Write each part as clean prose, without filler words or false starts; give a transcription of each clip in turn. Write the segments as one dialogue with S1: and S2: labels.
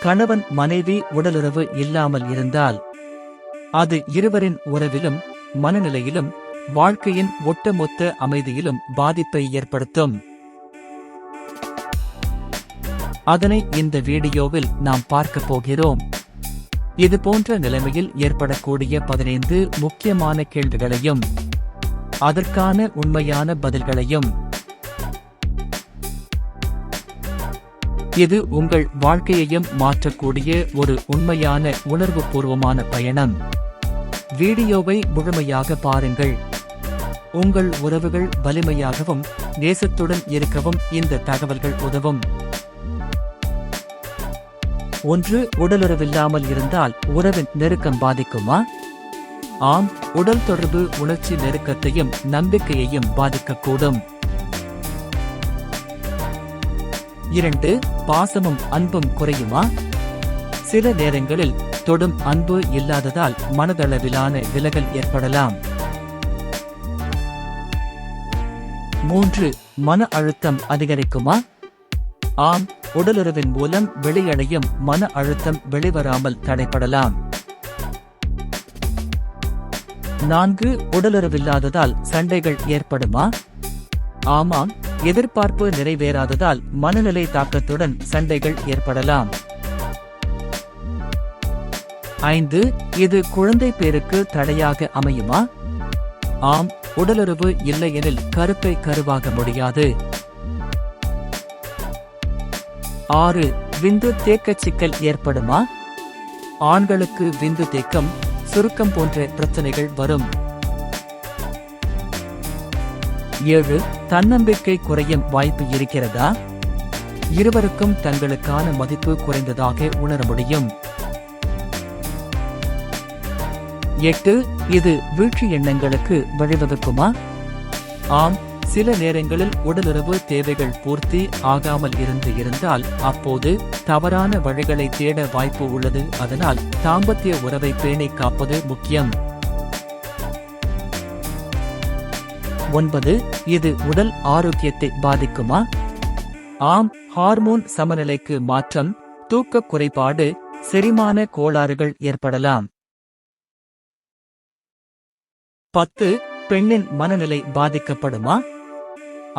S1: கணவன் மனைவி உடலுறவு இல்லாமல் இருந்தால் அது இருவரின் உறவிலும் மனநிலையிலும் வாழ்க்கையின் ஒட்டுமொத்த அமைதியிலும் பாதிப்பை ஏற்படுத்தும். அதனை இந்த வீடியோவில் நாம் பார்க்கப் போகிறோம். இது போன்ற நிலைமையில் ஏற்படக்கூடிய 15 முக்கியமான கேள்விகளையும் அதற்கான உண்மையான பதில்களையும். இது உங்கள் வாழ்க்கையையும் மாற்றக்கூடிய ஒரு உண்மையான உணர்வுபூர்வமான பயணம். வீடியோவை முழுமையாக பாருங்கள். உங்கள் உறவுகள் வலிமையாகவும் நேசத்துடன் இருக்கவும் இந்த தகவல்கள் உதவும். 1. உடலுறவில்லாமல் இருந்தால் உறவின் நெருக்கம் பாதிக்குமா? ஆம், உடல் தொடர்பு உணர்ச்சி நெருக்கத்தையும் நம்பிக்கையையும் பாதிக்கக்கூடும். 2. பாசமும் அன்பும் குறையுமா? சில நேரங்களில் தொடும் அன்பு இல்லாததால் மனதளவிலான விலகல் ஏற்படலாம். 3. மன அழுத்தம் அதிகரிக்குமா? ஆம், உடலுறவின் மூலம் வெளியடையும் மன அழுத்தம் வெளிவராமல் தடைப்படலாம். 4. உடலுறவில்லாததால் சண்டைகள் ஏற்படுமா? ஆமாம், எதிர்பார்ப்பு நிறைவேறாததால் மனநிலை தாக்கத்துடன் சண்டைகள் ஏற்படலாம். 5. இது குழந்தை பேருக்கு தடையாக அமையுமா? ஆம், உடலுறவு இல்லையெனில் கருப்பை கருவாக முடியாது. 6. விந்து தேக்கச் சிக்கல் ஏற்படுமா? ஆண்களுக்கு விந்து தேக்கம், சுருக்கம் போன்ற பிரச்சனைகள் வரும். 7. தன்னம்பிக்கை குறையும் வாய்ப்பு இருக்கிறதா? இருவருக்கும் தங்களுக்கான மதிப்பு குறைந்ததாக உணர முடியும். 8. இது வீழ்ச்சி எண்ணங்களுக்கு வழிவகுக்குமா? ஆம், சில நேரங்களில் உடலுறவு தேவைகள் பூர்த்தி ஆகாமல் இருந்தால் அப்போது தவறான வழிகளை தேட வாய்ப்பு உள்ளது. அதனால் தாம்பத்திய உறவை பேணிக் காப்பது முக்கியம். 9. இது உடல் ஆரோக்கியத்தை பாதிக்குமா? ஆம், ஹார்மோன் சமநிலைக்கு மாற்றம், தூக்க குறைபாடு, செரிமான கோளாறுகள் ஏற்படலாம். 10. பெண்ணின் மனநிலை பாதிக்கப்படுமா?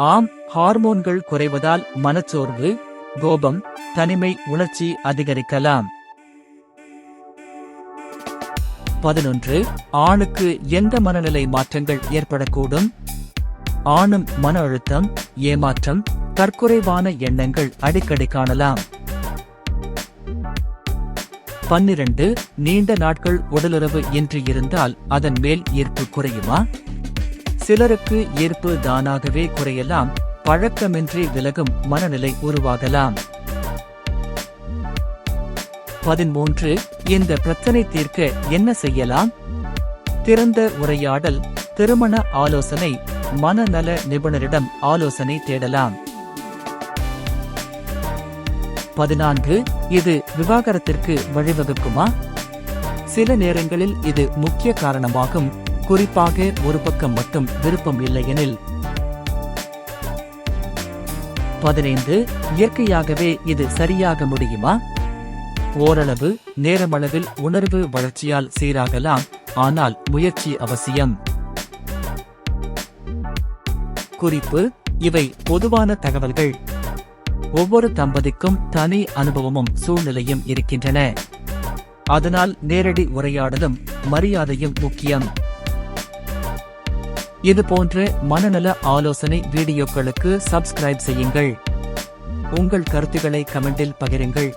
S1: ஆம், ஹார்மோன்கள் குறைவதால் மனச்சோர்வு, கோபம், தனிமை உணர்ச்சி அதிகரிக்கலாம். 11. ஆணுக்கு எந்த மனநிலை மாற்றங்கள் ஏற்படக்கூடும்? ஆணும் மன அழுத்தம், ஏமாற்றம், தற்குறைவான எண்ணங்கள் அடிக்கடி காணலாம். 12. நீண்ட நாட்கள் உடலுறவு இன்றி இருந்தால் அதன் மேல் ஈர்ப்பு குறையுமா? சிலருக்கு ஈர்ப்பு தானாகவே குறையலாம், பழக்கமின்றி விலகும் மனநிலை உருவாகலாம். 13. இந்த பிரச்சனை தீர்க்க என்ன செய்யலாம்? திறந்த உரையாடல், திருமண ஆலோசனை, மனநல நிபுணரிடம் ஆலோசனை தேடலாம். 14. இது விவாகரத்திற்கு வழிவகுக்குமா? சில நேரங்களில் இது முக்கிய காரணமாகும், குறிப்பாக ஒரு பக்கம் மட்டும் விருப்பம் இல்லையெனில். 15. இயற்கையாகவே இது சரியாக முடியுமா? ஓரளவு நேரமளவில் உணர்வு வளர்ச்சியால் சீராகலாம், ஆனால் முயற்சி அவசியம். குறிப்பு: இவை பொதுவான தகவல்கள். ஒவ்வொரு தம்பதிக்கும் தனி அனுபவமும் சூழ்நிலையும் இருக்கின்றன. அதனால் நேரடி உரையாடலும் மரியாதையும் முக்கியம். இதுபோன்ற மனநல ஆலோசனை வீடியோக்களுக்கு சப்ஸ்கிரைப் செய்யுங்கள். உங்கள் கருத்துக்களை கமெண்டில் பகிருங்கள்.